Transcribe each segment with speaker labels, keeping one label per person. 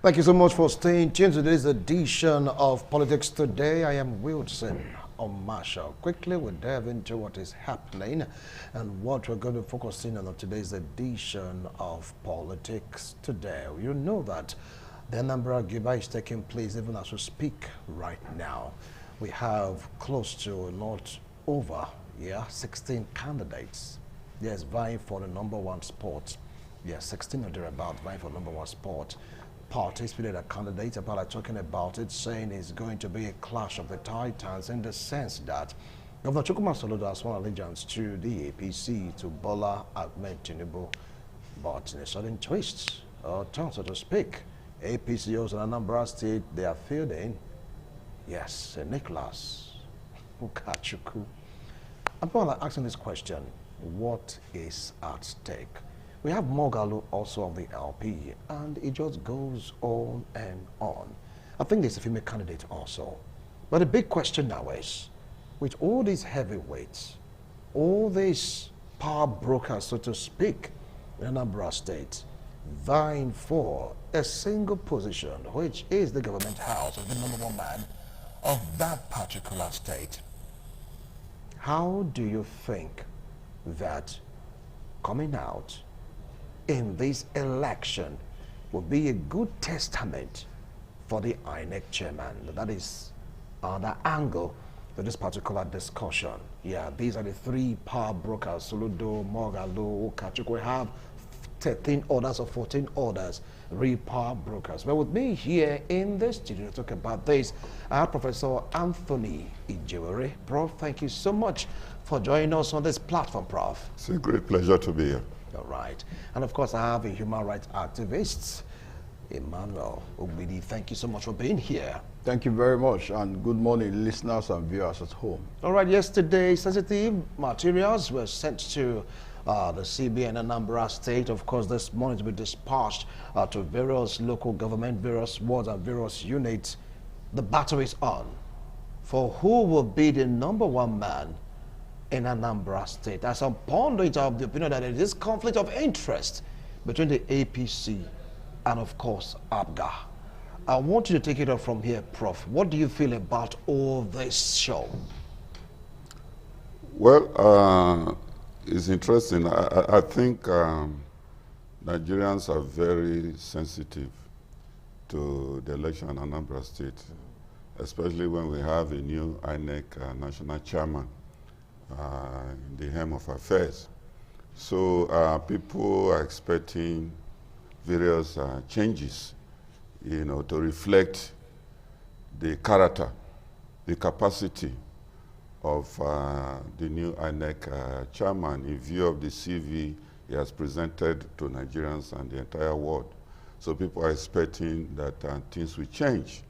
Speaker 1: Thank you so much for staying tuned to today's edition of Politics Today. I am Wilson Marshall. Quickly, we'll dive into what is happening and what we're going to focus in on today's edition of Politics Today. You know that the Anambra Giba is taking place even as we speak right now. We have close to not over 16 candidates. Yes, vying for the #1 spot. Yes, 16 or thereabout vying for #1 spot. Parties, a candidate, about like talking about it, saying it's going to be a clash of the titans in the sense that Governor Chukwuma Soludo has sworn allegiance to the APC, to Bola Ahmed Tinubu, but in a sudden twist, or turn so to speak, APCOs in Anambra State, they are fielding, yes, Nicholas Ukachukwu. I'm asking this question, what is at stake? We have Moghalu also of the LP, and it just goes on and on. I think there's a female candidate also. But the big question now is, with all these heavyweights, all these power brokers, so to speak, in Anambra State, vying for a single position, which is the government house of the #1 man of that particular state, how do you think that coming out in this election will be a good testament for the INEC chairman? That is the angle to this particular discussion. Yeah, these are the three power brokers, Soludo, Moghalu, Ukachukwu. We have 13 orders or 14 orders, power brokers. But with me here in the studio to talk about this, I have Professor Anthony Ijewere. Prof, thank you so much for joining us on this platform, Prof.
Speaker 2: It's a great pleasure to be here.
Speaker 1: All right. And of course, I have a human rights activist, Emmanuel Ogbidi. Thank you so much for being here.
Speaker 3: Thank you very much, and good morning, listeners and viewers at home.
Speaker 1: All right. Yesterday, sensitive materials were sent to the CBN Anambra State. Of course, this morning to be dispatched to various local government, various wards and various units. The battle is on for who will be the #1 man in Anambra State. As I'm pondering of the opinion that there is this conflict of interest between the APC and, of course, APGA. I want you to take it up from here, Prof. What do you feel about all this show?
Speaker 2: Well, it's interesting. I think Nigerians are very sensitive to the election in Anambra State, especially when we have a new INEC national chairman in the helm of affairs. So people are expecting various changes, to reflect the character, the capacity of the new INEC chairman in view of the CV he has presented to Nigerians and the entire world. So people are expecting that things will change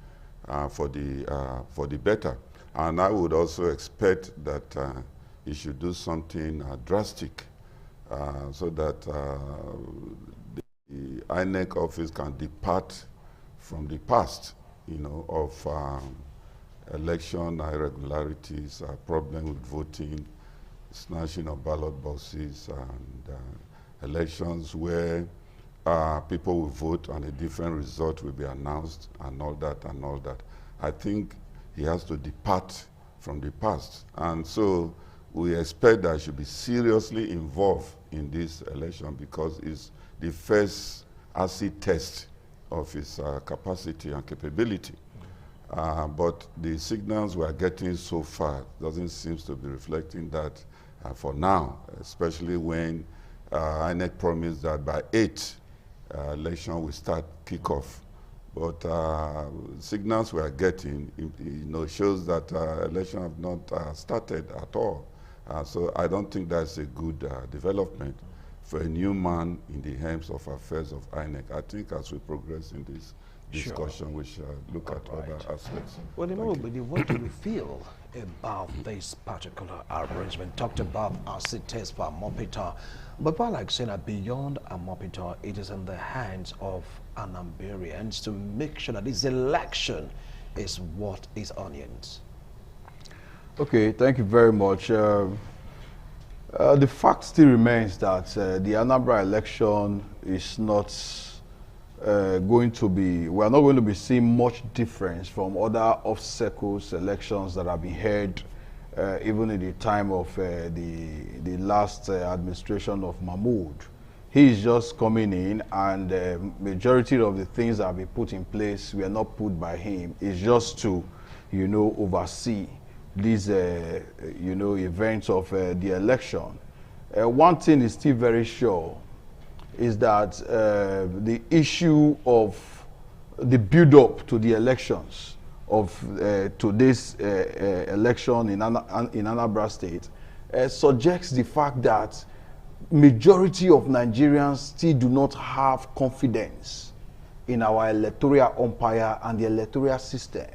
Speaker 2: for the better. And I would also expect that he should do something drastic so that the INEC office can depart from the past, of election irregularities, problem with voting, snatching of ballot boxes, and elections where people will vote and a different result will be announced, and all that and all that. I think he has to depart from the past. And so we expect that he should be seriously involved in this election because it's the first acid test of his capacity and capability. But the signals we are getting so far doesn't seem to be reflecting that for now, especially when INEC promised that by 8, election will start kickoff. But signals we are getting, shows that election have not started at all. So I don't think that's a good development for a new man in the helms of affairs of INEC. I think as we progress in this discussion, we shall look at other aspects.
Speaker 1: Well, what do you feel about this particular arrangement? Talked about acid test for Amopita, but like saying that beyond Amopita, it is in the hands of Anambarians to make sure that this election is what is onions.
Speaker 3: Okay, thank you very much. The fact still remains that the Anambra election is not we are not going to be seeing much difference from other off-cycle elections that have been held even in the time of the last administration of Mahmoud. He is just coming in, and majority of the things that have been put in place were not put by him. It's just to, oversee these, events of the election. One thing is still very sure is that the issue of the build-up to the elections of today's election in Anambra State suggests the fact that majority of Nigerians still do not have confidence in our electoral umpire and the electoral system.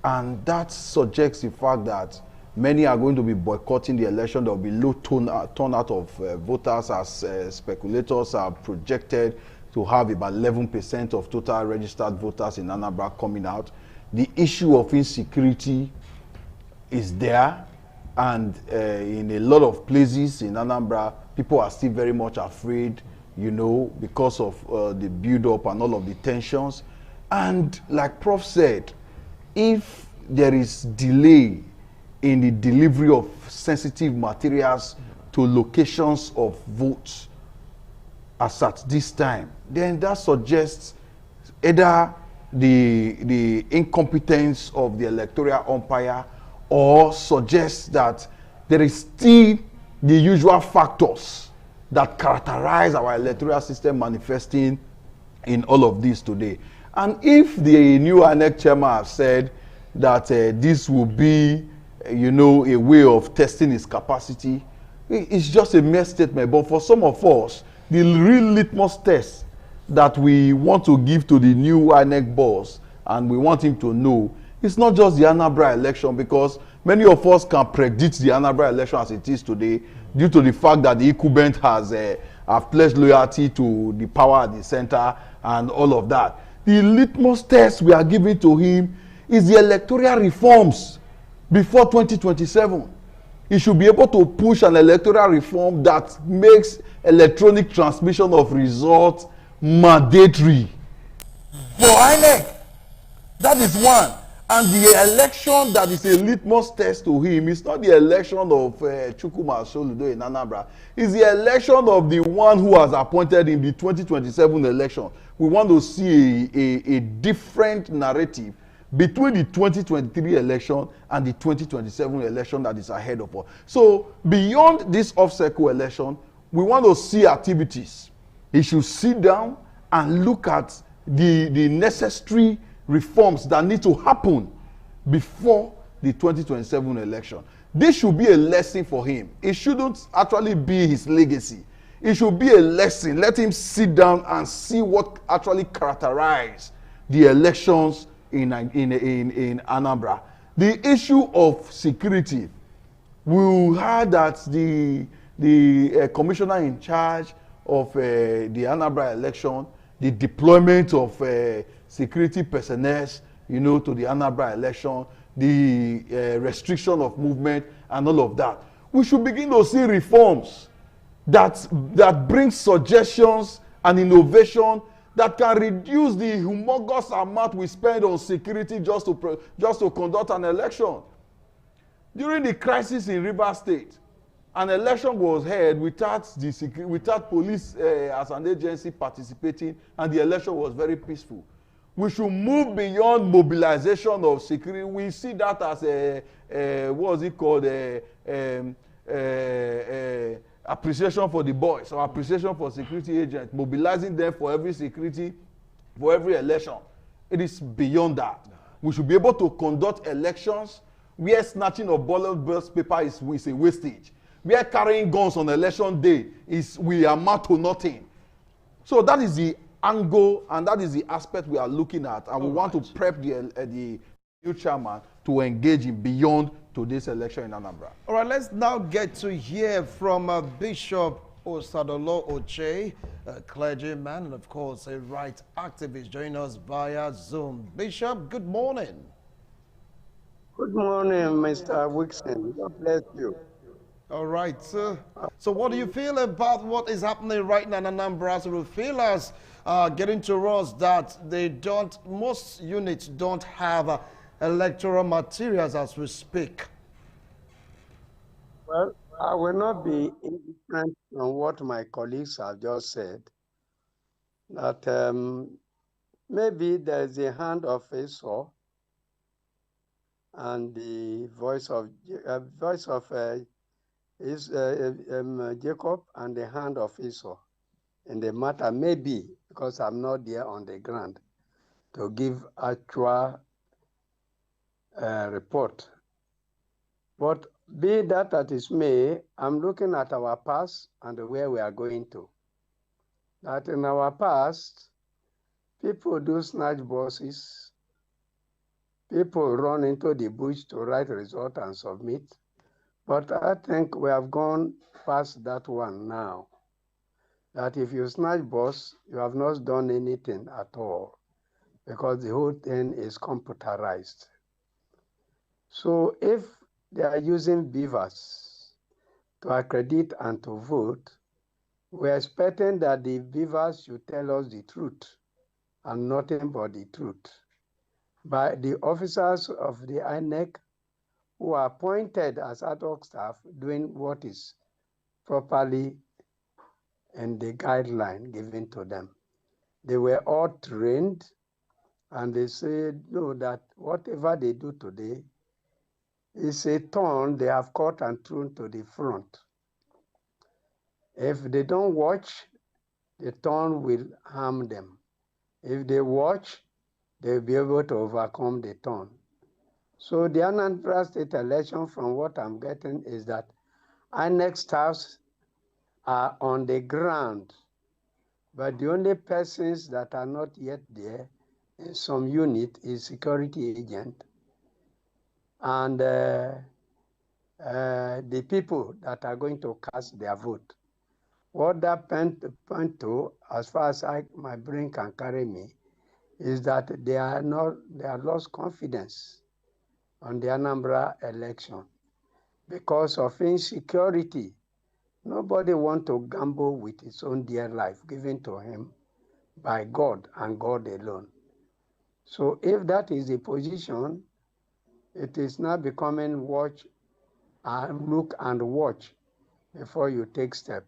Speaker 3: And that suggests the fact that many are going to be boycotting the election. There will be low turnout of voters, as speculators are projected to have about 11% of total registered voters in Anambra coming out. The issue of insecurity is there, and in a lot of places in Anambra, people are still very much afraid, because of the build-up and all of the tensions. And like Prof said, if there is delay in the delivery of sensitive materials to locations of votes as at this time, then that suggests either the incompetence of the electoral umpire, or suggests that there is still the usual factors that characterize our electoral system manifesting in all of this today. And if the new INEC chairman has said that this will be, a way of testing his capacity, it's just a mere statement. But for some of us, the real litmus test that we want to give to the new INEC boss, and we want him to know, it's not just the Anambra election, because many of us can predict the Anambra election as it is today due to the fact that the incumbent has pledged loyalty to the power at the center and all of that. The litmus test we are giving to him is the electoral reforms before 2027. He should be able to push an electoral reform that makes electronic transmission of results mandatory for INEC. That is one. And the election that is a litmus test to him is not the election of Chukwuma Soludo in Anambra. It's the election of the one who has appointed him, the 2027 election. We want to see a different narrative between the 2023 election and the 2027 election that is ahead of us. So beyond this off-cycle election, we want to see activities. He should sit down and look at the necessary reforms that need to happen before the 2027 election. This should be a lesson for him. It shouldn't actually be his legacy. It should be a lesson. Let him sit down and see what actually characterizes the elections in Anambra. The issue of security, we heard that the commissioner in charge of the Anambra election, the deployment of security personnel, to the Anambra election, the restriction of movement and all of that. We should begin to see reforms that bring suggestions and innovation that can reduce the humongous amount we spend on security just to conduct an election. During the crisis in Rivers State, an election was held without police as an agency participating, and the election was very peaceful. We should move beyond mobilization of security. We see that as what is it called, appreciation for the boys, or appreciation for security agents, mobilizing them for every security, for every election. It is beyond that. We should be able to conduct elections where snatching of ballot paper is a wastage. Where carrying guns on election day we amount to nothing. So that is the angle, and that is the aspect we are looking at, and we want to prep the new chairman to engage in beyond today's election in Anambra.
Speaker 1: All right, let's now get to hear from Bishop Osadolo Oche, a clergyman and of course a right activist, joining us via Zoom. Bishop, good morning.
Speaker 4: Good morning, Mr. Wixon. God bless you.
Speaker 1: All right, sir. So what do you feel about what is happening right now in Anambra? So we feel as getting to us that most units don't have electoral materials as we speak.
Speaker 4: Well, I will not be indifferent from what my colleagues have just said, that maybe there is a hand of Esau and the voice of Jacob and the hand of Esau in the matter, maybe, because I'm not there on the ground to give actual report. But be that as it may, I'm looking at our past and where we are going to. That in our past, people do snatch buses, people run into the bush to write result and submit. But I think we have gone past that one now. That if you snatch bus, you have not done anything at all, because the whole thing is computerized. So if they are using beavers to accredit and to vote, we're expecting that the beavers should tell us the truth and nothing but the truth. By the officers of the INEC who are appointed as ad hoc staff doing what is properly in the guideline given to them. They were all trained, and they said, no, that whatever they do today is a thorn they have caught and thrown to the front. If they don't watch, the thorn will harm them. If they watch, they'll be able to overcome the thorn. So the Anambra State election, from what I'm getting, is that INEC staffs are on the ground, but the only persons that are not yet there in some unit is security agent and the people that are going to cast their vote. What that point to, as far as my brain can carry me, is that they have lost confidence on the Anambra election because of insecurity. Nobody wants to gamble with his own dear life given to him by God and God alone. So if that is the position, it is now becoming watch and look and watch before you take step.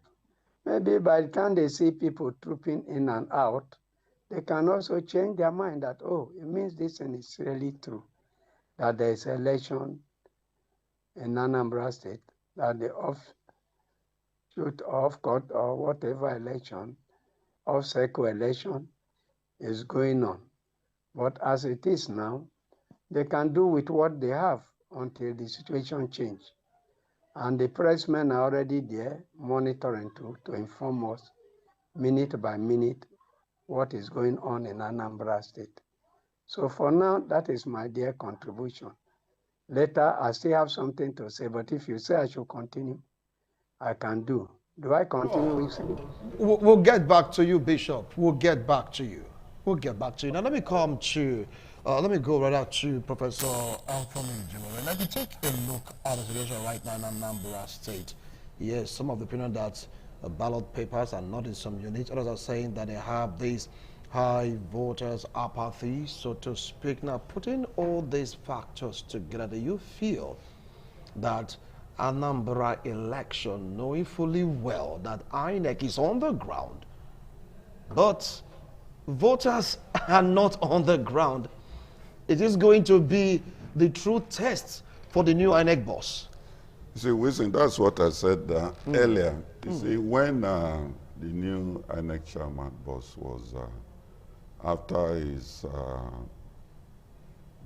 Speaker 4: Maybe by the time they see people trooping in and out, they can also change their mind that, oh, it means this and it's really true, that there is election in Anambra State, that the offshoot of court or whatever election, off-cycle election is going on. But as it is now, they can do with what they have until the situation changes. And the pressmen are already there monitoring to inform us minute by minute what is going on in Anambra State. So for now, that is my dear contribution. Later, I still have something to say, but if you say I should continue, I can do. Do I continue?
Speaker 1: We'll get back to you, Bishop. We'll get back to you. We'll get back to you. Now, let me come to, let me go right out to Professor Anthony Jimore. Let me take a look at the situation right now in Anambra State. Yes, some of the opinion that ballot papers are not in some units. Others are saying that they have these high voters apathy, so to speak. Now, putting all these factors together, do you feel that Anambra election, knowing fully well that INEC is on the ground, but voters are not on the ground, it is going to be the true test for the new INEC boss?
Speaker 2: You see, Wilson, that's what I said earlier. You see, when the new INEC chairman boss was, after his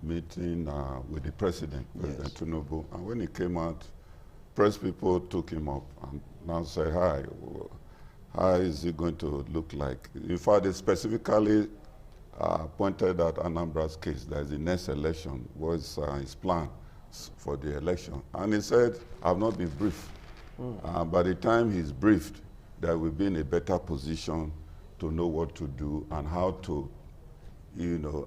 Speaker 2: meeting with the President Tinubu, and when he came out, press people took him up and now say, hi, how is it going to look like? In fact, they specifically pointed out Anambra's case, that the next election was his plan for the election. And he said, I've not been briefed. By the time he's briefed, they will be in a better position to know what to do and how to,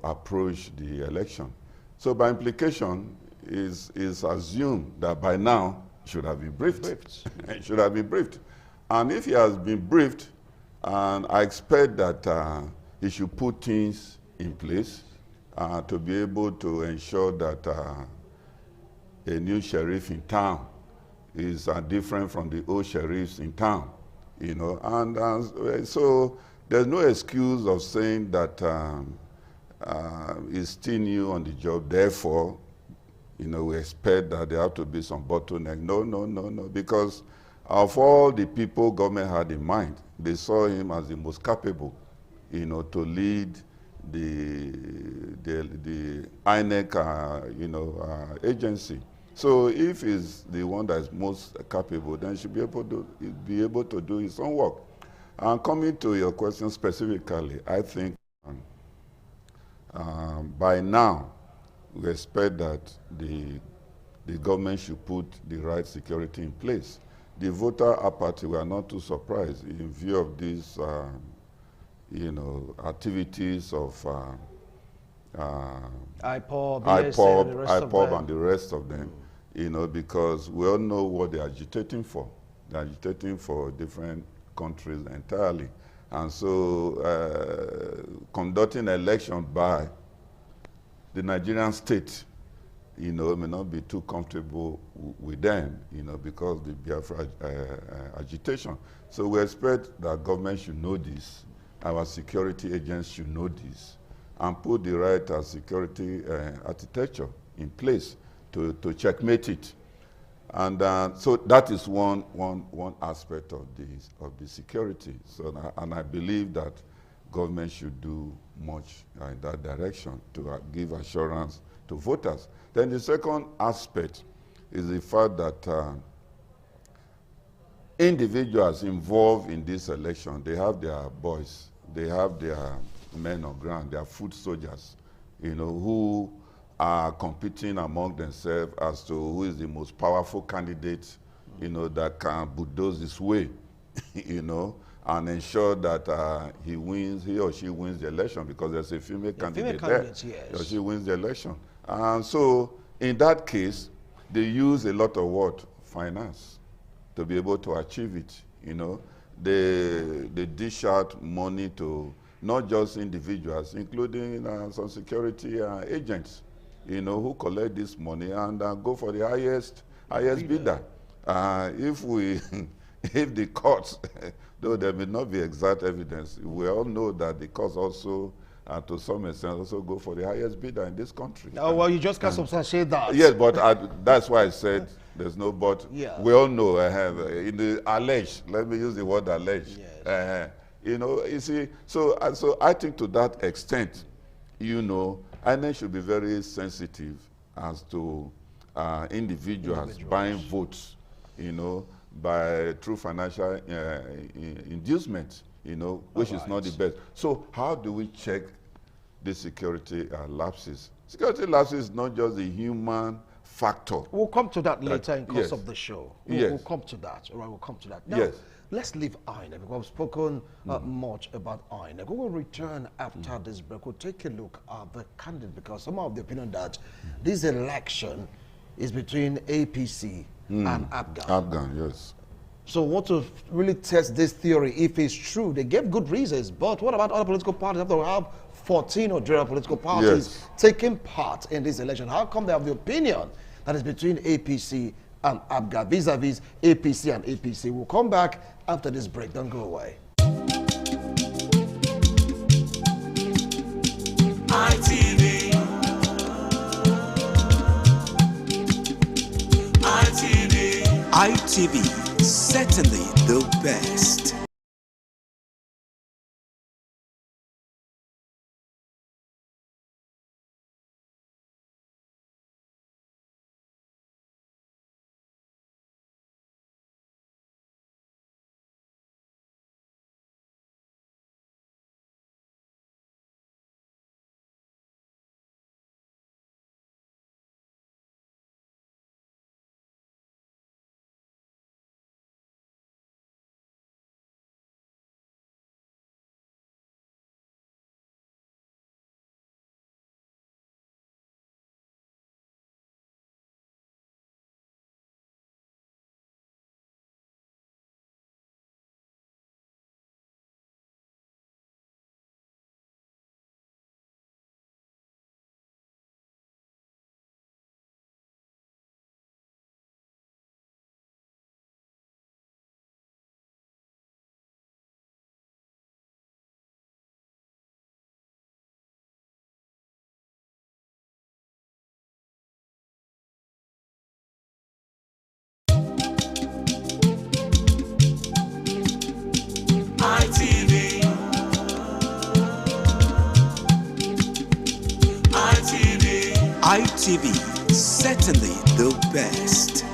Speaker 2: approach the election. So by implication, is assumed that by now, he should have been briefed. He should have been briefed. And if he has been briefed And I expect that he should put things in place to be able to ensure that a new sheriff in town is different from the old sheriffs in town, you know. And so there's no excuse of saying that he's still new on the job, therefore, you know, we expect that there have to be some bottleneck. No, no, no, no, because of all the people government had in mind, they saw him as the most capable, you know, to lead the INEC, agency. So if he's the one that is most capable, then he should be able to do his own work. And coming to your question specifically, I think by now, we expect that the government should put the right security in place. The voter apathy, we are not too surprised in view of these, activities of
Speaker 1: IPOB, BSN, and the rest of
Speaker 2: IPOB
Speaker 1: them.
Speaker 2: and the rest of them, you know, because we all know what they're agitating for. They're agitating for different countries entirely. And so conducting election by the Nigerian state, you know, may not be too comfortable with them, you know, because of the Biafra agitation. So we expect that government should know this, our security agents should know this, and put the right security architecture in place to checkmate it. And so that is one aspect of the security. So, and I believe that government should do much in that direction to give assurance to voters. Then the second aspect is the fact that individuals involved in this election, they have their boys, they have their men on ground, their foot soldiers, you know, who are competing among themselves as to who is the most powerful candidate, you know, that can bulldoze his way, you know, and ensure that he or she wins the election, because there's a female candidate there.
Speaker 1: Yes.
Speaker 2: He or she wins the election. And so in that case, they use a lot of what? Finance to be able to achieve it, you know. They dish out money to not just individuals, including some security agents, you know, who collect this money and go for the highest bidder. If the courts, though there may not be exact evidence, we all know that the courts also, to some extent, also go for the highest bidder in this country.
Speaker 1: Oh, well, you just can't substantiate that.
Speaker 2: Yes, but that's why I said there's no but.
Speaker 1: Yeah.
Speaker 2: We all know I have in the alleged. Let me use the word alleged.
Speaker 1: Yes.
Speaker 2: You know, you see. So I think to that extent, you know, INEC should be very sensitive as to individuals buying votes, you know, through financial inducement, you know, which is not the best. So how do we check the security lapses? Security lapses is not just the human factor.
Speaker 1: We'll come to that later in course
Speaker 2: yes.
Speaker 1: of the show.
Speaker 2: Yes.
Speaker 1: We'll come to that. All right, we'll come to that. Now,
Speaker 2: Yes.
Speaker 1: let's leave INEC, because we've spoken much about INEC. We will return after this break. We'll take a look at the candidate, because some of the opinion that this election is between APC and APGA.
Speaker 2: APGA, yes.
Speaker 1: So we want to really test this theory if it's true. They gave good reasons, but what about other political parties? After we have 14 or general political parties
Speaker 2: Yes.
Speaker 1: taking part in this election, how come they have the opinion that is between APC and APGA vis-a-vis APC and APC? We'll come back after this break. Don't go away.
Speaker 5: ITV, certainly the best. ITV, certainly the best.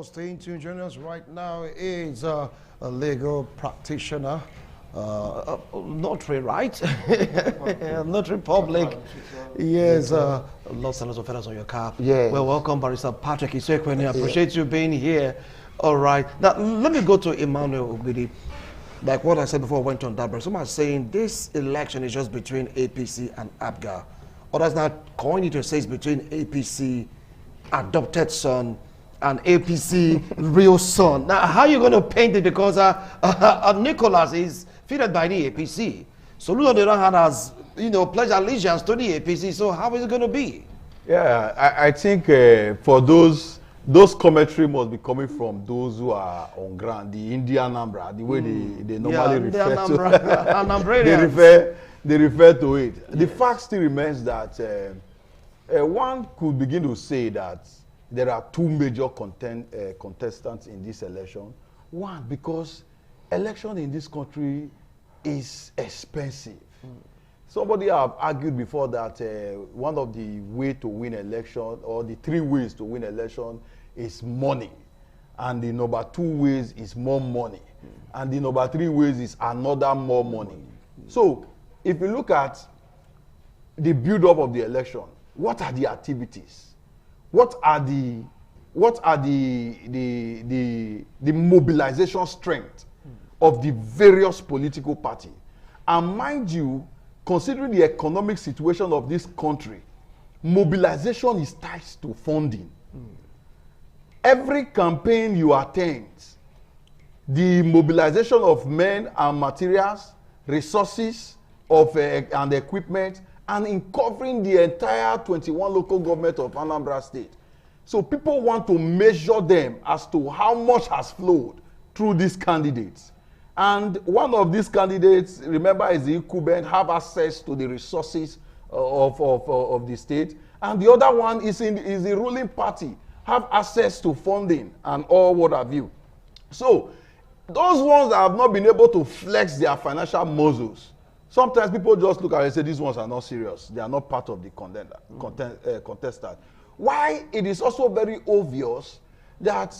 Speaker 1: Staying tuned, joining us right now is a legal practitioner, notary, right? Notary public. Yes, lots and lots of feathers on your cap.
Speaker 3: Yes.
Speaker 1: Well, welcome, Barrister Patrick Isekweni. I appreciate you being here. All right. Now, let me go to Emmanuel Ogbidi. Like what I said before I went on that, but some are saying this election is just between APC and APGA. Others now coin it to say it's between APC adopted son and APC real son. Now, how are you going to paint it? Because Nicholas is fitted by the APC. So Lulu on the other hand has, pledged allegiance to the APC. So how is it going to be?
Speaker 3: Yeah, I think for those commentary must be coming from those who are on ground, the Indian Anambra, the way they normally refer to they refer to it. Yes. The fact still remains that one could begin to say that there are two major contestants in this election. One, because election in this country is expensive. Somebody have argued before that one of the way to win election, or the three ways to win election, is money. And the number two ways is more money. And the number three ways is another more money. So, if you look at the build-up of the election, what are the activities? What are the mobilization strength of the various political parties? And mind you, considering the economic situation of this country, mobilization is tied to funding. Every campaign you attend, the mobilization of men and materials, resources and equipment, and in covering the entire 21 local government of Anambra State. So people want to measure them as to how much has flowed through these candidates. And one of these candidates, remember, is the incumbent, have access to the resources of the state. And the other one is the ruling party, have access to funding and all what have you. So those ones that have not been able to flex their financial muscles, sometimes people just look at it and say these ones are not serious. They are not part of the contestant. Why it is also very obvious that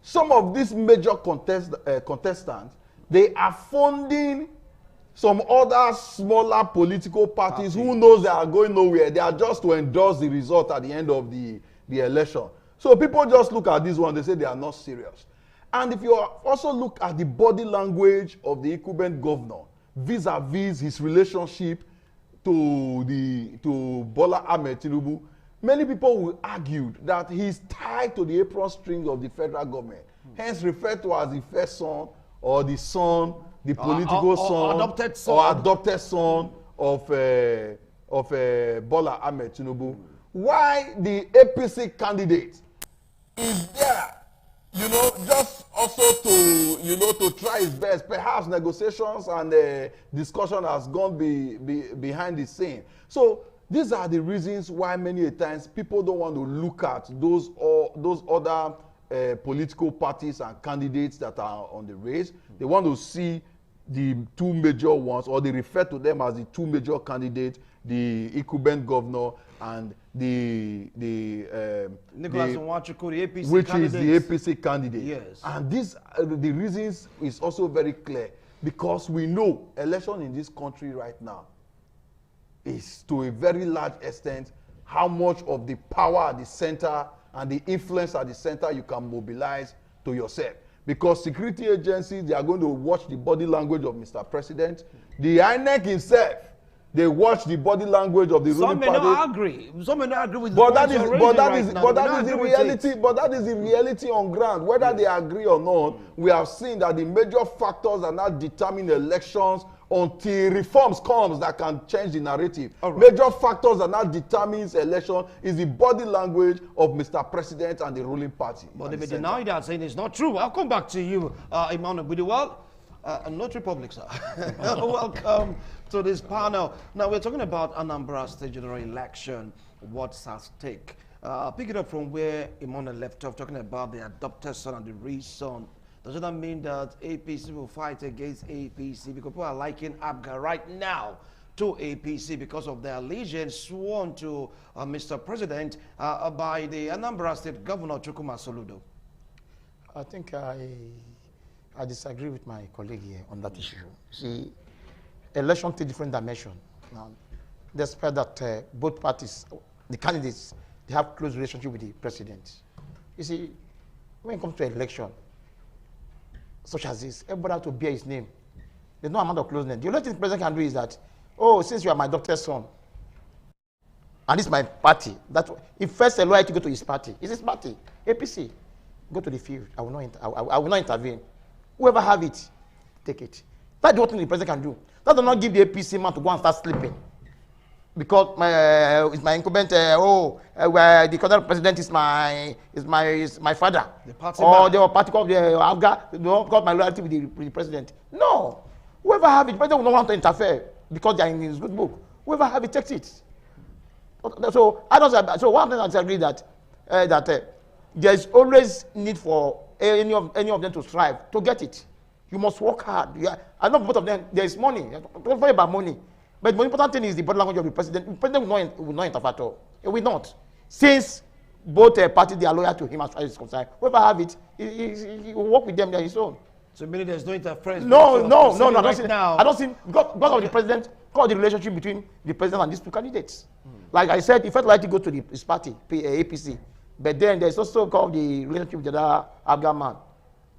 Speaker 3: some of these major contestants, they are funding some other smaller political parties who knows they are going nowhere. They are just to endorse the result at the end of the election. So people just look at this one, they say they are not serious. And if you also look at the body language of the incumbent governor, vis-a-vis his relationship to Bola Ahmed Tinubu, many people will argue that he's tied to the apron strings of the federal government, hence referred to as the first son or the son, the political son,
Speaker 1: adopted son,
Speaker 3: or adopted son of Bola Ahmed Tinubu. Why the APC candidate is there, you know, just also to, you know, to try his best. Perhaps negotiations and discussion has gone behind the scene. So these are the reasons why many a times people don't want to look at those other political parties and candidates that are on the race. They want to see the two major ones, or they refer to them as the two major candidates, the incumbent governor and
Speaker 1: Nicholas Nwachukwu, the APC
Speaker 3: which
Speaker 1: candidate.
Speaker 3: is the APC candidate.
Speaker 1: Yes.
Speaker 3: And this, the reasons is also very clear, because we know election in this country right now is to a very large extent how much of the power at the center and the influence at the center you can mobilize to yourself. Because security agencies, they are going to watch the body language of Mr. President. The INEC himself, they watch the body language of the ruling party.
Speaker 1: Some may not agree. Some may not agree with
Speaker 3: But
Speaker 1: the
Speaker 3: that
Speaker 1: points
Speaker 3: is,
Speaker 1: you're
Speaker 3: but that
Speaker 1: raising
Speaker 3: is,
Speaker 1: right
Speaker 3: but
Speaker 1: now.
Speaker 3: that is the reality. But that is the reality on ground. Whether they agree or not, we have seen that the major factors that now determine elections until reforms comes that can change the narrative.
Speaker 1: Right.
Speaker 3: Major factors that now determines election is the body language of Mr. President and the ruling party.
Speaker 1: But they may deny that, saying it's not true. I'll come back to you, Emmanuel Bidiwal. Not Republic, sir. Welcome to this panel. Now, we're talking about Anambra State General Election. What's at stake? Pick it up from where Emmanuel left off, talking about the adopted son and the real son. Does that mean that APC will fight against APC? Because people are liking ABGA right now to APC because of their allegiance sworn to Mr. President by the Anambra State Governor Chukwuma Soludo.
Speaker 6: I think I disagree with my colleague here on that issue. See, election takes different dimension. Now, despite that both parties, the candidates, they have close relationship with the president. You see, when it comes to election, such as this, everybody has to bear his name. There's no amount of closeness. The only thing the president can do is that, oh, since you are my doctor's son, and this is my party, that if first a lawyer to go to his party, it's his party, APC, go to the field. I will not intervene. Whoever have it, take it. That's the only thing the president can do. That does not give the APC man to go and start sleeping. Because it's my incumbent, the current president is my father.
Speaker 1: The party
Speaker 6: or
Speaker 1: man.
Speaker 6: the party of the I've got my loyalty with the president. No. Whoever have it, the president will not want to interfere because they are in his good book. Whoever have it, takes it. So I don't. So one thing I disagree that there is always need for any of them to strive to get it. You must work hard. I know both of them. There is money. Don't worry about money. But the most important thing is the body language of the president. The president will not interfere at all. It will not. Since both parties they are loyal to him as far as concerned. Whoever have it, he will work with them. They are his own.
Speaker 1: So meaning there's no interference.
Speaker 6: No. I don't see because of the president, because of the relationship between the president and these two candidates. Like I said, he felt like to go to his party, APC. But then there's also called the relationship with the other Abga man.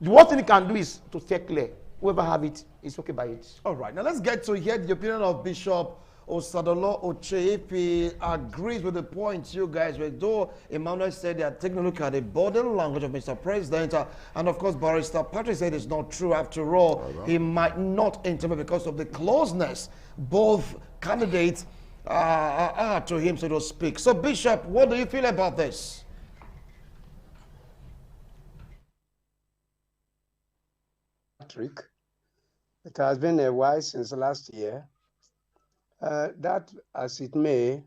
Speaker 6: The worst thing he can do is to stay clear. Whoever have it, is okay by it.
Speaker 1: All right, now let's get to hear the opinion of Bishop Osadolo Ochepi. Agrees with the points you guys were doing. Emmanuel said they are taking a look at the body language of Mr. President. And of course, Barrister Patrick said it's not true. After all, he might not intervene because of the closeness both candidates are to him, so to speak. So, Bishop, what do you feel about this?
Speaker 4: Patrick, it has been a while since last year. That, as it may,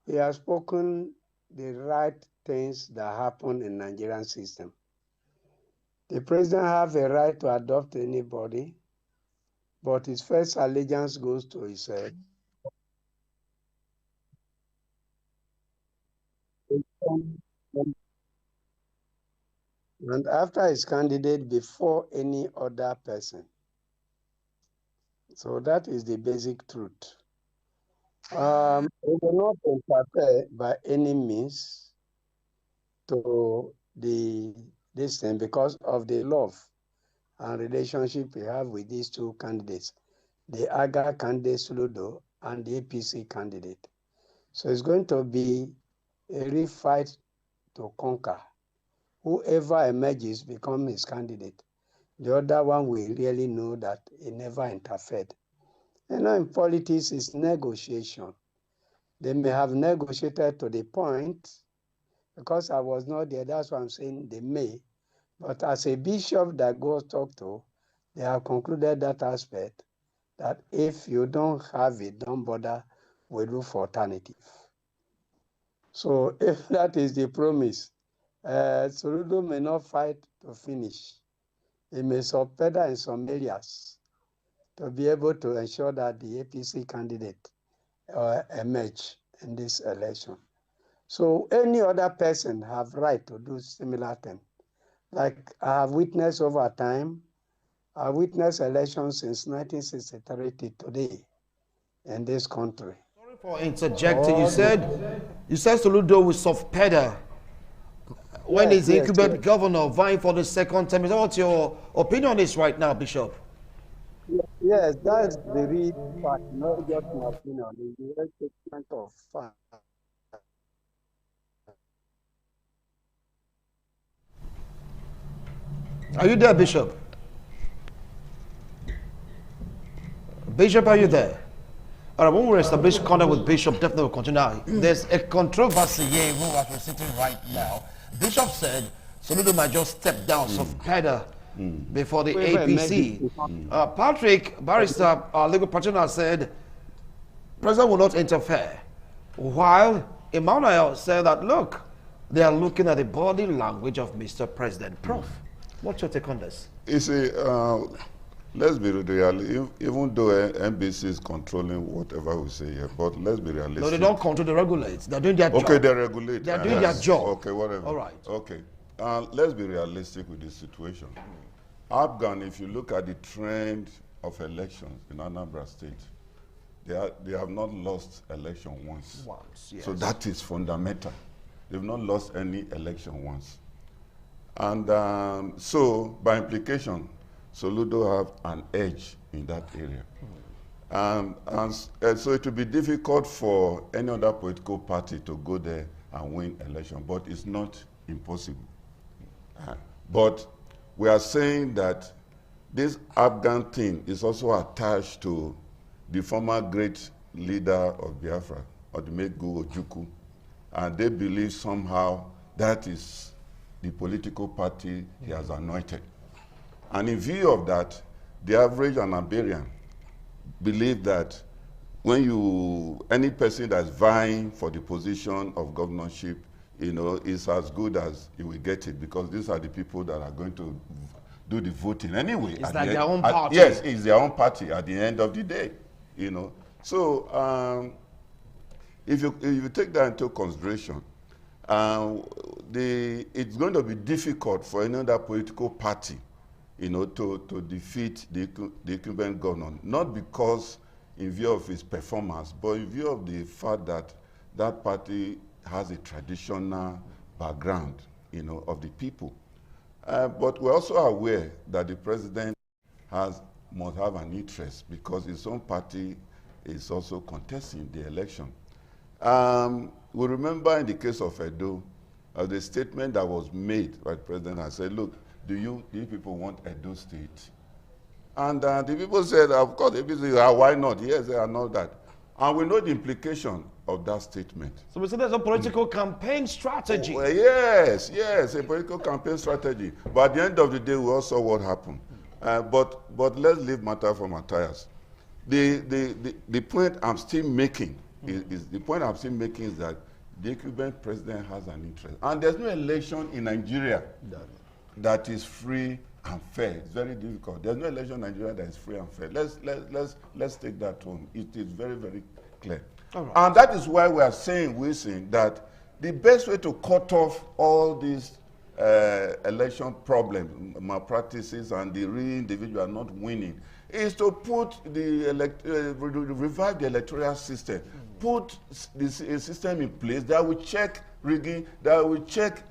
Speaker 4: he has spoken the right things that happen in Nigerian system. The president have a right to adopt anybody, but his first allegiance goes to his and after his candidate before any other person. So that is the basic truth. We will not interfere by any means to this thing because of the love and relationship we have with these two candidates. the AGA candidate Soludo and the APC candidate. So it's going to be a real fight to conquer. Whoever emerges becomes his candidate. The other one will really know that he never interfered. You know, in politics, it's negotiation. They may have negotiated to the point, because I was not there, that's why I'm saying they may. But as a bishop that goes talk to, they have concluded that aspect, that if you don't have it, don't bother, we look for alternative. So if that is the promise, Soludo may not fight to finish. He may subpedal in some areas to be able to ensure that the APC candidate emerge in this election. So any other person have right to do similar thing. Like I have witnessed over time, I witnessed elections since 1963 to today in this country.
Speaker 1: Sorry for interjecting. You said Soludo will soft pedal when he's the incumbent governor vying for the second term. Is that what your opinion on this right now, Bishop?
Speaker 4: Yes, that's the real fact, not just my opinion. It's the real statement of fact.
Speaker 1: Are you there, Bishop? Bishop, are you there? All right, when we establish contact with Bishop, definitely we'll continue. There's a controversy here who we're sitting right now. Bishop said Soludo might just step down, soft pedal before the APC. Patrick, barrister, our legal practitioner, said President will not interfere. While Emmanuel said that, look, they are looking at the body language of Mr. President. Prof, what's your take on this?
Speaker 2: You see, let's be real. Even though NBC is controlling whatever we say here, but let's be realistic.
Speaker 1: No, they don't control, they regulate. They're doing their job.
Speaker 2: Okay, they regulate.
Speaker 1: They're doing their job.
Speaker 2: Okay, whatever.
Speaker 1: All right.
Speaker 2: Okay. Let's be realistic with this situation. Afghan, if you look at the trend of elections in Anambra State, they have not lost election once.
Speaker 1: Yes.
Speaker 2: So that is fundamental. They've not lost any election once. And so, by implication, Soludo have an edge in that area. And so it will be difficult for any other political party to go there and win election, but it's not impossible. But we are saying that this Afghan thing is also attached to the former great leader of Biafra, Odumegwu Ojukwu, and they believe somehow that is the political party he has anointed. And in view of that, the average Anambarian believe that when any person that's vying for the position of governorship, is as good as you will get it, because these are the people that are going to do the voting anyway.
Speaker 1: It's like their own party.
Speaker 2: Yes, it's their own party at the end of the day, So if you take that into consideration, it's going to be difficult for any other political party, to defeat the incumbent governor, not because in view of his performance, but in view of the fact that that party has a traditional background, of the people. But we're also aware that the president must have an interest, because his own party is also contesting the election. We remember in the case of Edo, the statement that was made by the president. I said, look, do you people want Edo State? And the people said, of course, the people said, why not? Yes, they are not that. And we know the implication of that statement.
Speaker 1: So we say there's a political campaign strategy.
Speaker 2: Well, yes, a political campaign strategy. But at the end of the day, we all saw what happened. But let's leave matter for Matthias. The point I'm still making is that the incumbent president has an interest. And there's no election in Nigeria that is free and fair. It's very difficult. There's no election in Nigeria that is free and fair. Let's take that home. It is very, very clear. Right. And that is why we are saying, Wilson, that the best way to cut off all these election problems, malpractices, and the real individual not winning, is to put revive the electoral system, put this system in place that will check rigging, that will check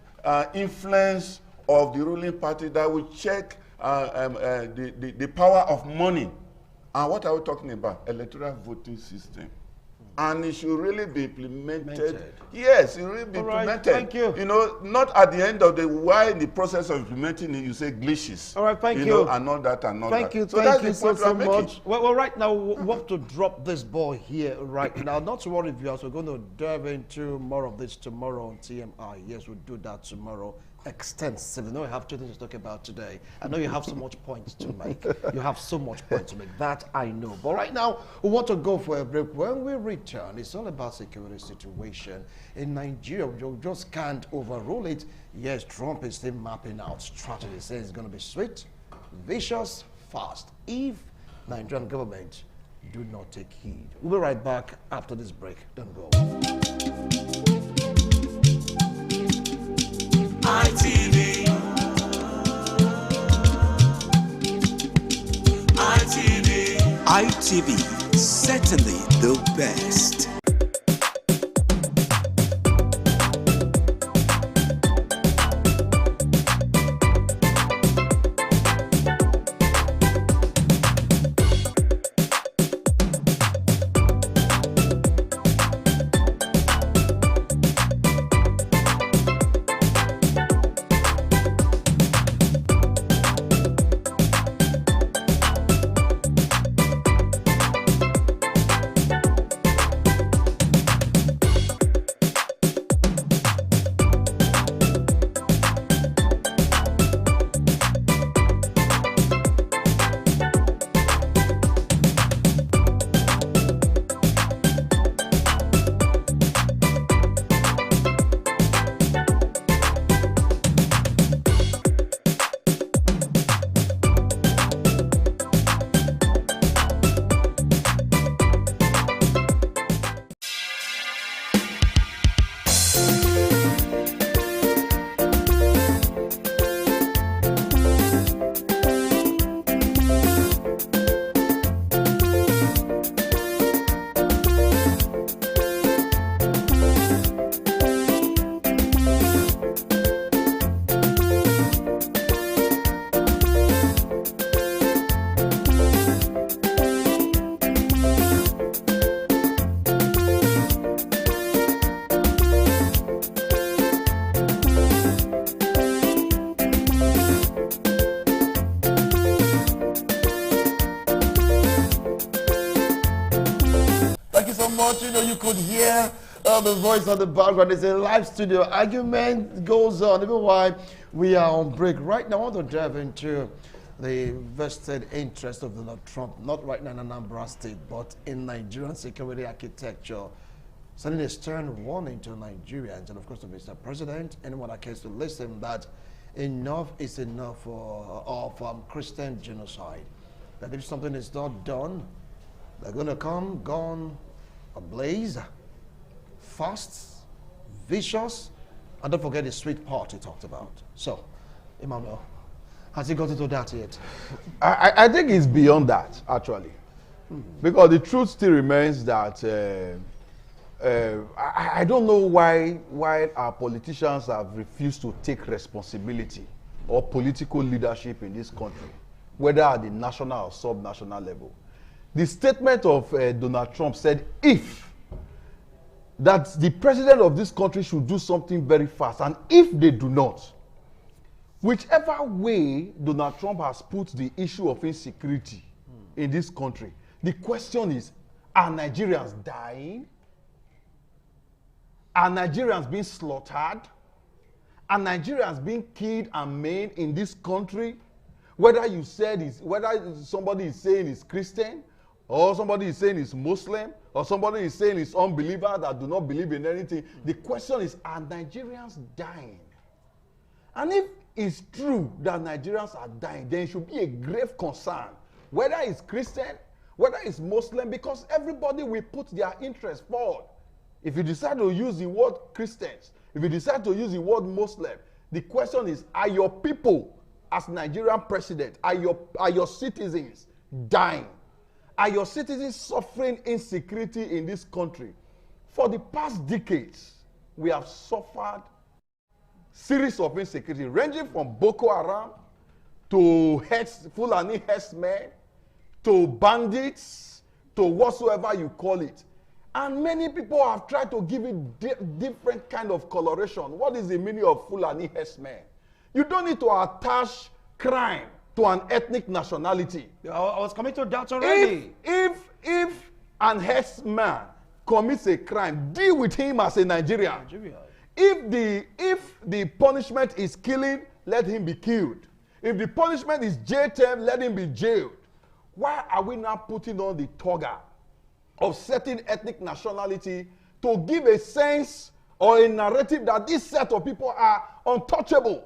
Speaker 2: influence of the ruling party, that will check the power of money And what are we talking about? Electoral voting system. And it should really be implemented. Yes, it will really be implemented.
Speaker 1: Thank you.
Speaker 2: You know, not at the end of the, while in the process of implementing it, you say glitches.
Speaker 1: All right, thank you.
Speaker 2: Know, and all that and all that.
Speaker 1: Thank you so much. Well, right now, we have to drop this ball here right now. Not to worry, viewers, we're going to dive into more of this tomorrow on TMI. Yes, we'll do that tomorrow extensively. I know you have two things to talk about today. I know you have so much points to make. You have so much points to make. That I know. But right now, we want to go for a break. When we return, it's all about security situation in Nigeria. We just can't overrule it. Yes, Trump is still mapping out strategy. Saying it's going to be sweet, vicious, fast. If Nigerian government do not take heed. We'll be right back after this break. Don't go.
Speaker 5: ITV, certainly the best.
Speaker 1: You know, you could hear the voice on the background. It's a live studio. Argument goes on, even while we are on break. Right now, I want to dive into the vested interest of Donald Trump, not right now in Anambra State, but in Nigerian security architecture, sending a stern warning to Nigerians and, of course, to Mr. President, anyone that cares to listen, that enough is enough of Christian genocide. That if something is not done, they're going to come, gone, ablaze, fast, vicious, and don't forget the sweet part he talked about. So, Emmanuel, has he got into that yet?
Speaker 3: I think it's beyond that, actually. Because the truth still remains that I don't know why our politicians have refused to take responsibility or political leadership in this country, whether at the national or sub-national level. The statement of Donald Trump said, that the president of this country should do something very fast, and if they do not, whichever way Donald Trump has put the issue of insecurity in this country, the question is, are Nigerians dying? Are Nigerians being slaughtered? Are Nigerians being killed and maimed in this country? Whether somebody is saying is Christian, or somebody is saying is Muslim, or somebody is saying is unbeliever that do not believe in anything. The question is, are Nigerians dying? And if it's true that Nigerians are dying, then it should be a grave concern, whether it's Christian, whether it's Muslim, because everybody will put their interest forward. If you decide to use the word Christians, if you decide to use the word Muslim, the question is, are your people, as Nigerian president, are your citizens dying? Are your citizens suffering insecurity in this country? For the past decades, we have suffered series of insecurity, ranging from Boko Haram to Fulani herdsmen, to bandits, to whatsoever you call it. And many people have tried to give it different kind of coloration. What is the meaning of Fulani herdsmen? You don't need to attach crime to an ethnic nationality.
Speaker 1: I was coming to that already.
Speaker 3: If an herdsman commits a crime, deal with him as a Nigerian. If the punishment is killing, let him be killed. If the punishment is jail term, let him be jailed. Why are we now putting on the toga of certain ethnic nationality to give a sense or a narrative that this set of people are untouchable?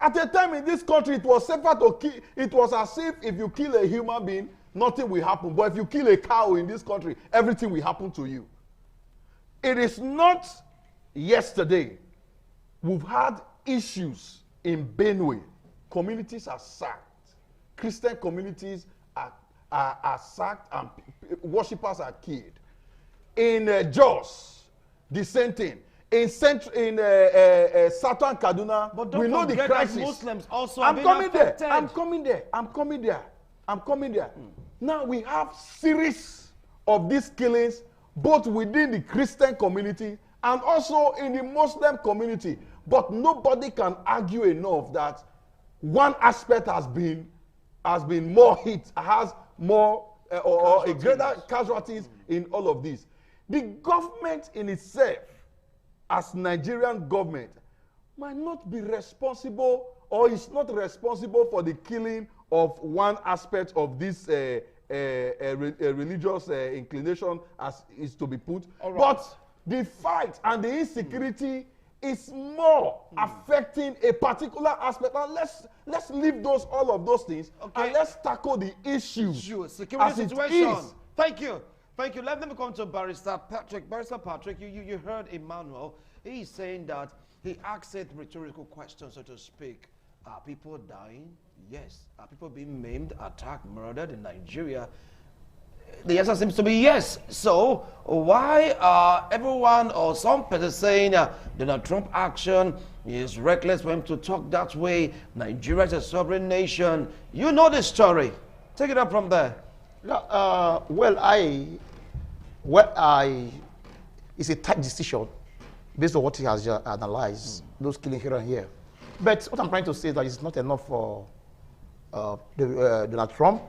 Speaker 3: At a time in this country, it was safer to kill. It was as if you kill a human being, nothing will happen. But if you kill a cow in this country, everything will happen to you. It is not yesterday. We've had issues in Benue. Communities are sacked. Christian communities are sacked and worshippers are killed. In Jos, the same thing. In Southern Kaduna,
Speaker 1: but don't
Speaker 3: we know the crisis.
Speaker 1: Muslims also
Speaker 3: I'm coming there.
Speaker 1: I'm
Speaker 3: coming there. Now we have series of these killings both within the Christian community and also in the Muslim community. But nobody can argue enough that one aspect has been more hit, has more or a greater casualties in all of this. The government in itself, as Nigerian government, might not be responsible or is not responsible for the killing of one aspect of this religious inclination, as is to be put. Right. But the fight and the insecurity is more affecting a particular aspect. And let's leave all of those things, and let's tackle the issues.
Speaker 1: Security situation. Thank you. Let me come to Barrister Patrick. Barrister Patrick, you heard Emmanuel. He's saying that he asked it rhetorical questions, so to speak. Are people dying? Yes. Are people being maimed, attacked, murdered in Nigeria? The answer seems to be yes. So why are everyone or some people saying Donald Trump action is reckless for him to talk that way? Nigeria is a sovereign nation. You know the story. Take it up from there.
Speaker 6: It's a tight decision based on what he has analyzed, those killings here and here. But what I'm trying to say is that it's not enough for Donald Trump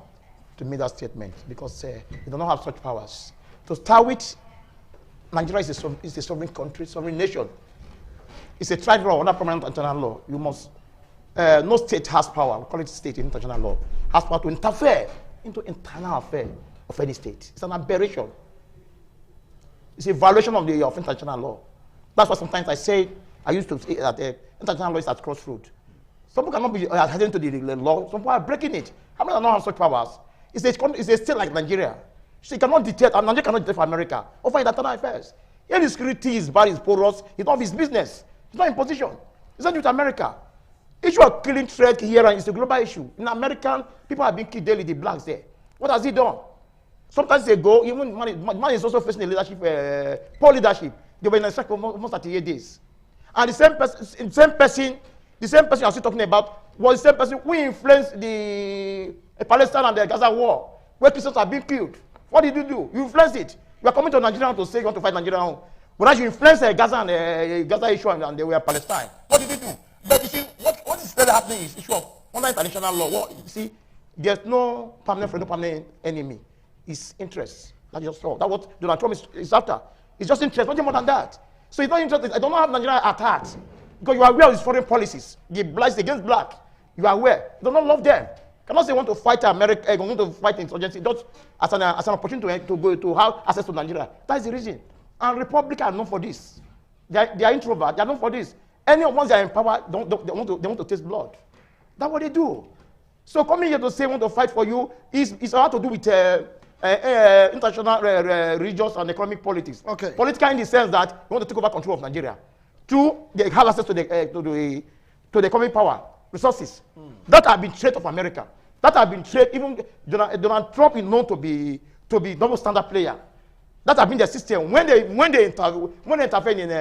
Speaker 6: to make that statement, because they do not have such powers. To start with, Nigeria is a sovereign country, sovereign nation. It's a tried law, under permanent international law. You must, no state has power, we call it state in international law, has power to interfere into internal affairs of any state. It's an aberration. It's a violation of international law. That's why sometimes I used to say that international law is at crossroads. Some people cannot be adhering to the law. Some people are breaking it. How many do not have such powers? It's a state like Nigeria. So you cannot dictate, and Nigeria cannot dictate for America over internal affairs. Here the security is bad, is porous, it's not his business. It's not in position. It's not with America. Issue of killing threat here is a global issue. In American, people are being killed daily, the blacks there. What has he done? Sometimes they go, even man is also facing a leadership, poor leadership. They were in a strike for almost 38 days. And the same person I'm still talking about was the same person who influenced the Palestine and the Gaza war, where Christians are being killed. What did you do? You influenced it. You are coming to Nigeria to say you want to fight Nigeria. Whereas you influenced Gaza and Gaza issue and they were Palestine. What did you do? But you see, what is still happening is issue of under international law. What, you see, there's no permanent friend, no permanent enemy. It's interest. That's just all. That's what Donald Trump is after. It's just interest, nothing more than that. So it's not interested. I don't know how Nigeria attacked. Because you are aware of his foreign policies. The blacks against black. You are aware. You do not love them. You cannot say you want to fight America, you want to fight insurgency just as an opportunity to have access to Nigeria. That is the reason. And Republicans are known for this. They are introverts. They are known for this. Any of once they are in power, they want to taste blood. That's what they do. So coming here to say want to fight for you is all to do with international religious and economic politics.
Speaker 1: Okay.
Speaker 6: Political in the sense that you want to take over control of Nigeria. Two, they have access to the economic power, resources. That have been trade of America. That have been trade. Even Donald Trump is known to be double standard player. That have been the system. When they intervene in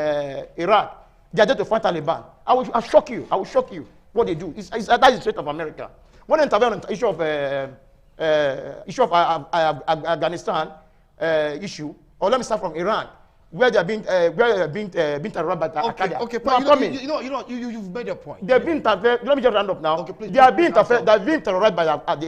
Speaker 6: Iraq, they are there to fight Taliban. I'll shock you. I will shock you what they do. That is the trade of America. When they intervene on the issue of issue of Afghanistan issue, or let me start from Iran, where they are being terrorized by Al-Qaeda.
Speaker 1: Okay,
Speaker 6: No, I'm coming.
Speaker 1: you've made your point.
Speaker 6: They're being let me just round up now.
Speaker 1: Okay, please,
Speaker 6: they are
Speaker 1: please,
Speaker 6: being
Speaker 1: answer.
Speaker 6: they're being terrorized by by the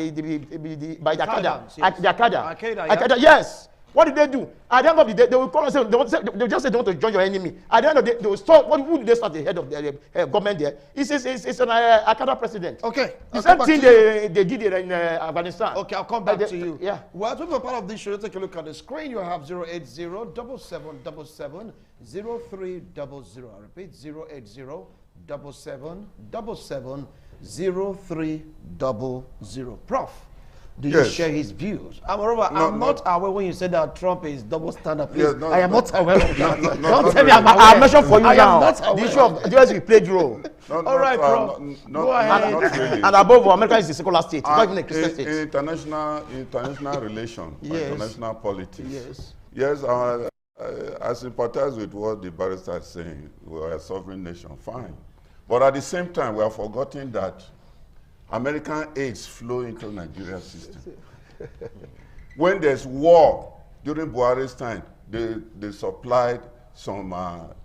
Speaker 6: Al-Qaeda.
Speaker 1: Yes.
Speaker 6: The Al-Qaeda.
Speaker 1: Al-Qaeda, yeah.
Speaker 6: Al-Qaeda, yes. What did they do? At the end of the day, they will come and say, they'll just say they want to join your enemy. At the end of the day, they will start, who did they start the head of the government there? It's an Al-Qaeda president.
Speaker 1: Okay.
Speaker 6: The
Speaker 1: I'll
Speaker 6: same
Speaker 1: come
Speaker 6: thing
Speaker 1: back to you.
Speaker 6: they did in Afghanistan.
Speaker 1: Okay, I'll come back
Speaker 6: But
Speaker 1: to you.
Speaker 6: Yeah.
Speaker 1: Well, to be a part of this show, take a look at the screen. You have 080-7777-0300. I repeat, 080-7777-0300. Prof, do you
Speaker 2: Yes.
Speaker 1: share his views? Moreover,
Speaker 2: No,
Speaker 1: I'm
Speaker 2: no.
Speaker 1: not aware when you said that Trump is double standard. Please,
Speaker 2: Yes, no,
Speaker 1: I am
Speaker 2: no.
Speaker 1: not aware of that.
Speaker 2: No,
Speaker 1: Don't
Speaker 2: not
Speaker 1: tell me
Speaker 2: really.
Speaker 6: I mentioned for you
Speaker 1: I
Speaker 6: now.
Speaker 1: am not
Speaker 6: The
Speaker 1: aware.
Speaker 6: issue of the US we played role.
Speaker 1: All right, Prof. Go ahead.
Speaker 2: Not really.
Speaker 6: And above all, America is a secular state, not even a Christian
Speaker 2: In
Speaker 6: state.
Speaker 2: international relations,
Speaker 1: Yes.
Speaker 2: international politics.
Speaker 1: Yes.
Speaker 2: Yes, I sympathize with what the barrister is saying. We are a sovereign nation, fine. But at the same time, we are forgetting that American aids flow into Nigeria's system. When there's war, during Buhari's time, they supplied some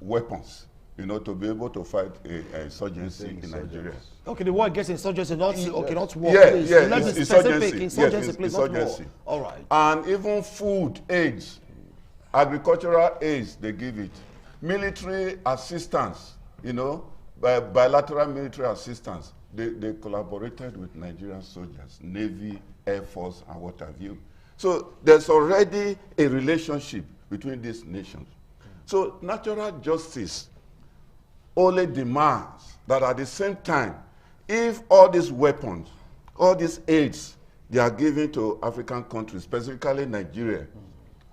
Speaker 2: weapons, to be able to fight a insurgency in Nigeria.
Speaker 1: Okay, the war against insurgency, not not war.
Speaker 2: Yeah,
Speaker 1: please.
Speaker 2: yeah,
Speaker 1: Let's be
Speaker 2: it's
Speaker 1: specific.
Speaker 2: insurgency.
Speaker 1: Insurgency,
Speaker 2: Yes,
Speaker 1: please,
Speaker 2: insurgency.
Speaker 1: not war. All right.
Speaker 2: And even food aids, agricultural aids, they give it. Military assistance, bilateral military assistance. They collaborated with Nigerian soldiers, Navy, Air Force, and what have you. So there's already a relationship between these nations. So natural justice only demands that at the same time, if all these weapons, all these aids, they are given to African countries, specifically Nigeria,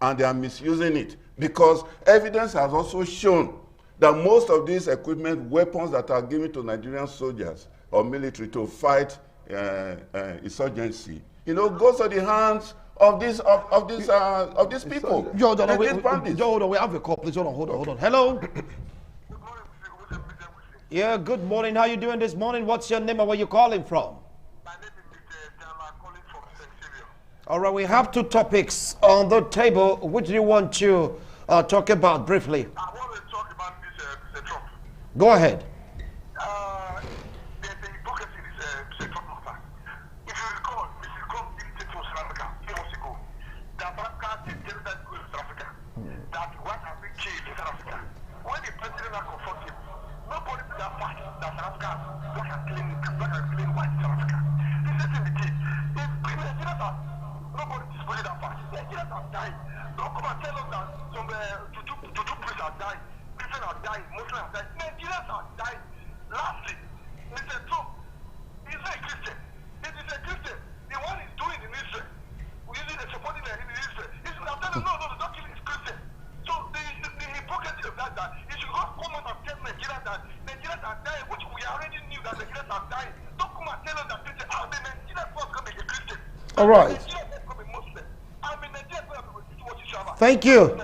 Speaker 2: and they are misusing it, because evidence has also shown that most of these equipment, weapons that are given to Nigerian soldiers or military to fight insurgency, goes to the hands of these people.
Speaker 1: Joe, hold on,
Speaker 2: These
Speaker 1: wait,
Speaker 2: bandits.
Speaker 1: Joe, hold on, we have a call, please. Hold on. Hello. Yeah, good morning. How you doing this morning? What's your name and where you calling from?
Speaker 7: My name is Mr. Dama, calling from St. Xavier.
Speaker 1: All right, we have two topics on the table. Which do you want to talk about briefly?
Speaker 7: I want to talk about this Mr. Trump.
Speaker 1: Go ahead.
Speaker 7: The hypocrisy is Mr. Trump matter. If you recall, Mr. Trump did take to South Africa 3 months ago. That Africa did that to South Africa. That what has been killed in South Africa. When the president has confronted him, nobody did that fact that South Africa black and clean white in South Africa. This is the key. If Nigerians are nobody disputed that fact. Nigerians are dying. Don't come and tell us that some Tutu priests are dying, Christians are dying, Muslims are dying. Nigerians are dying. Lastly, Mr. Trump is a Christian. It is a Christian. The one is doing in Israel. Supporting in Israel. He should have told them, no, don't kill his Christian. So the hypocrisy of that he should not come out and tell Nigerians that Nigerians are dying, which we already knew that Nigerians are dying. Don't come and tell us that Christian, the Nigerians first come a Christian.
Speaker 1: All right.
Speaker 7: Nigerians first come a Muslim. Nigerians first come a Shabbat.
Speaker 1: Thank you.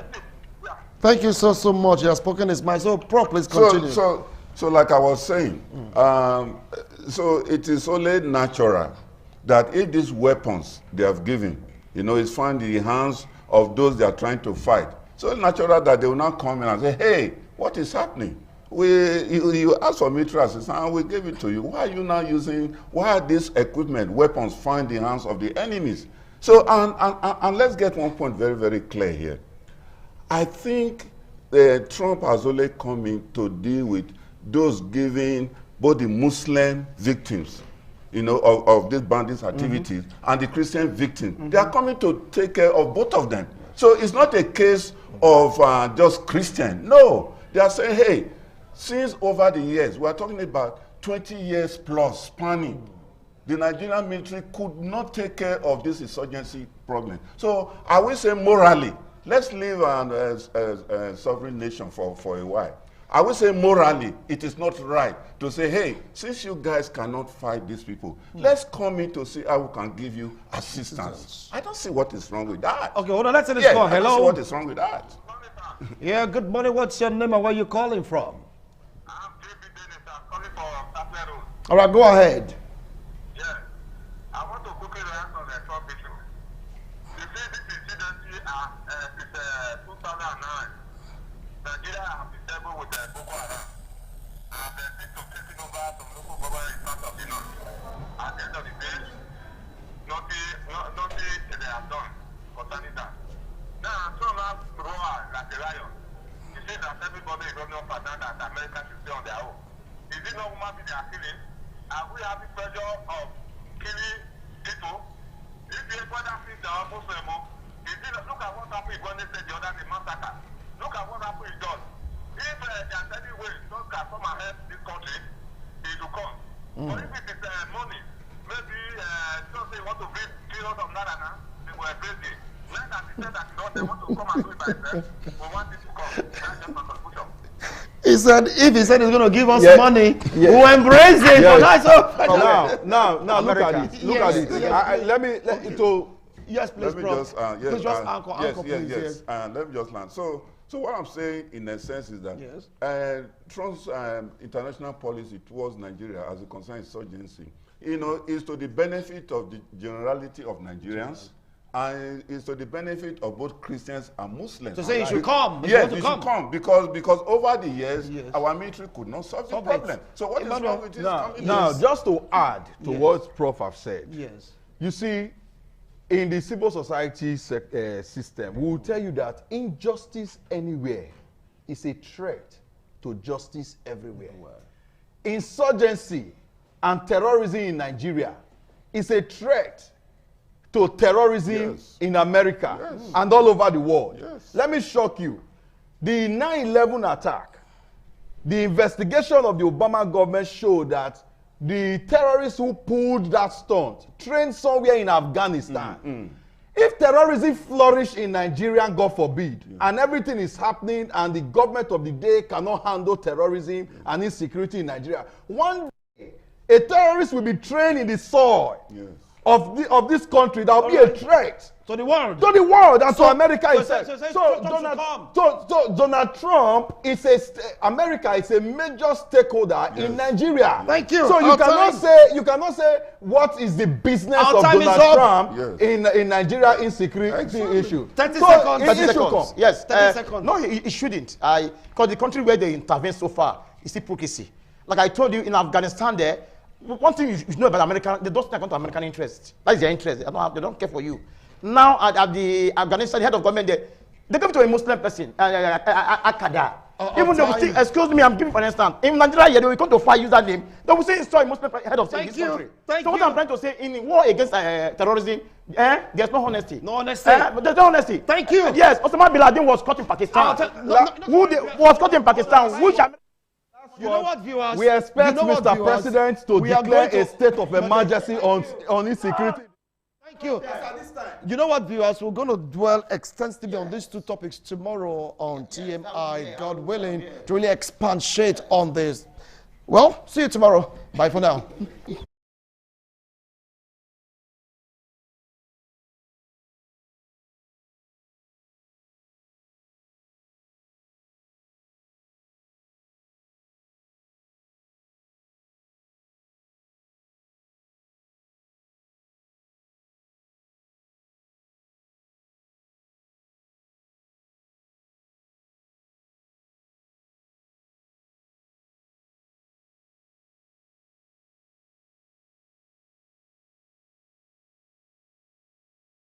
Speaker 7: Yeah.
Speaker 1: Thank you so much. You have spoken his mind. So, Prof, please continue.
Speaker 2: So like I was saying, so it is only natural that if these weapons they have given, is found in the hands of those they are trying to fight, so natural that they will not come in and say, hey, what is happening? You asked for military assistance and we gave it to you. Why are you now why are these equipment, weapons found in the hands of the enemies? So, and let's get one point very, very clear here. I think Trump has only come in to deal with those giving both the Muslim victims, of these bandits' activities and the Christian victims. They are coming to take care of both of them. So it's not a case of just Christian. No, they are saying, hey, since over the years, we are talking about 20 years plus spanning, the Nigerian military could not take care of this insurgency problem. So I will say morally, let's leave a sovereign nation for a while. I will say morally, it is not right to say, hey, since you guys cannot fight these people, let's come in to see how we can give you assistance. I don't see what is wrong with that.
Speaker 1: Okay, hold on. Let's say this
Speaker 2: Yeah,
Speaker 1: call.
Speaker 2: I don't see
Speaker 1: Hello.
Speaker 2: what is wrong with that.
Speaker 1: Yeah, good morning. What's your name and where you calling from?
Speaker 7: I'm JB Dennis. I'm calling for Tapia Road.
Speaker 1: All right, go ahead.
Speaker 7: Yeah. I want to quickly react on the Trump issue. 2009, Nigeria has been disabled with Boko Haram. And they seem to taking over some local government in front of the north. At the end of the day, nothing they have done concerning that. Now, some have roar like a lion. You say that everybody is running up and down that America should stay on their own. Is it not human being they are killing? Are we having pressure of killing people? If the brother sees the Muslim, look at what happened when they said the other day, massacre. Look at what happened in John. If there are any ways those can come and help this country, it will come. But if it is money, maybe don't say you want to bring kilos of naira now, they will embrace it. When that is said that they want to come and do it by themselves, we want it to come. That's just my conclusion.
Speaker 6: He said, if he said he's going to give us
Speaker 3: Yeah.
Speaker 6: money,
Speaker 3: Yeah.
Speaker 6: we'll embrace it.
Speaker 3: Yes.
Speaker 6: So that's all.
Speaker 3: Now, look
Speaker 6: America.
Speaker 3: at it. Look
Speaker 6: Yes,
Speaker 3: at it.
Speaker 6: yes.
Speaker 3: Let me.
Speaker 6: Yes, please,
Speaker 2: Let me
Speaker 6: Prof.
Speaker 2: just,
Speaker 6: Please just anchor,
Speaker 2: yes,
Speaker 6: please,
Speaker 2: yes. And let me just land. So what I'm saying in a sense is that
Speaker 6: Yes.
Speaker 2: Trump's international policy towards Nigeria as it concerns insurgency, is to the benefit of the generality of Nigerians, and is to the benefit of both Christians and Muslims.
Speaker 6: So say you should come.
Speaker 2: Yes, you should come because over the years,
Speaker 6: Yes.
Speaker 2: our military could not solve the
Speaker 6: Solve it.
Speaker 2: problem. So what is
Speaker 6: Emmanuel,
Speaker 2: wrong with this
Speaker 3: Now,
Speaker 2: coming?
Speaker 3: now, just to add to
Speaker 6: Yes.
Speaker 3: what Prof have said,
Speaker 6: Yes.
Speaker 3: you see, in the civil society system, we will tell you that injustice anywhere is a threat to justice everywhere. Insurgency and terrorism in Nigeria is a threat to terrorism
Speaker 2: Yes.
Speaker 3: in America
Speaker 2: Yes.
Speaker 3: and all over the world.
Speaker 2: Yes.
Speaker 3: Let me shock you. The 9/11 attack, the investigation of the Obama government showed that the terrorists who pulled that stunt trained somewhere in Afghanistan. If terrorism flourish in Nigeria, God forbid, and everything is happening and the government of the day cannot handle terrorism and insecurity in Nigeria, one day a terrorist will be trained in the soil
Speaker 2: Yes.
Speaker 3: of this country that will be a threat
Speaker 6: To the world.
Speaker 3: to the world and to America
Speaker 6: so-
Speaker 3: itself.
Speaker 6: so Trump should come.
Speaker 3: Donald Trump is America is a major stakeholder in Nigeria.
Speaker 6: Thank you.
Speaker 3: So
Speaker 6: Our time-
Speaker 3: you cannot say what is the business
Speaker 6: Our
Speaker 3: of
Speaker 6: time is
Speaker 3: Donald
Speaker 6: up.
Speaker 3: Trump
Speaker 2: Yes.
Speaker 3: in Nigeria insecurity
Speaker 2: Exactly.
Speaker 3: issue.
Speaker 6: 30
Speaker 3: So
Speaker 6: seconds.
Speaker 3: it
Speaker 6: 30
Speaker 3: should
Speaker 6: seconds.
Speaker 3: come.
Speaker 6: Yes,
Speaker 3: 30
Speaker 6: seconds. No, it shouldn't. Because the country where they intervene so far is hypocrisy. Like I told you, in Afghanistan there, one thing you should know about America, they don't stand to American interests. That's their interest. They don't care for you. Now at the Afghanistan, the head of government there, they give it to a Muslim person, Akada. Even though we still, excuse me, I'm giving for instance, in Nigeria, yeah, they will come to fire, use that name. They will say it's a Muslim head of state in this country.
Speaker 8: Thank
Speaker 6: so what
Speaker 8: you.
Speaker 6: I'm trying to say, in war against terrorism, there's no honesty.
Speaker 8: No honesty.
Speaker 6: But there's no honesty.
Speaker 8: Thank you.
Speaker 6: Yes, Osama bin Laden was caught in Pakistan. Was caught in Pakistan, which
Speaker 8: You know what, viewers?
Speaker 3: We expect
Speaker 8: You know what,
Speaker 3: Mr.
Speaker 8: viewers?
Speaker 3: President to
Speaker 8: We are
Speaker 3: declare
Speaker 8: going
Speaker 3: a state of emergency on insecurity.
Speaker 8: Thank you. You know what, viewers? We're going to dwell extensively on these two topics tomorrow on TMI, God willing, to really expatiate on this. Well, see you tomorrow. Bye for now.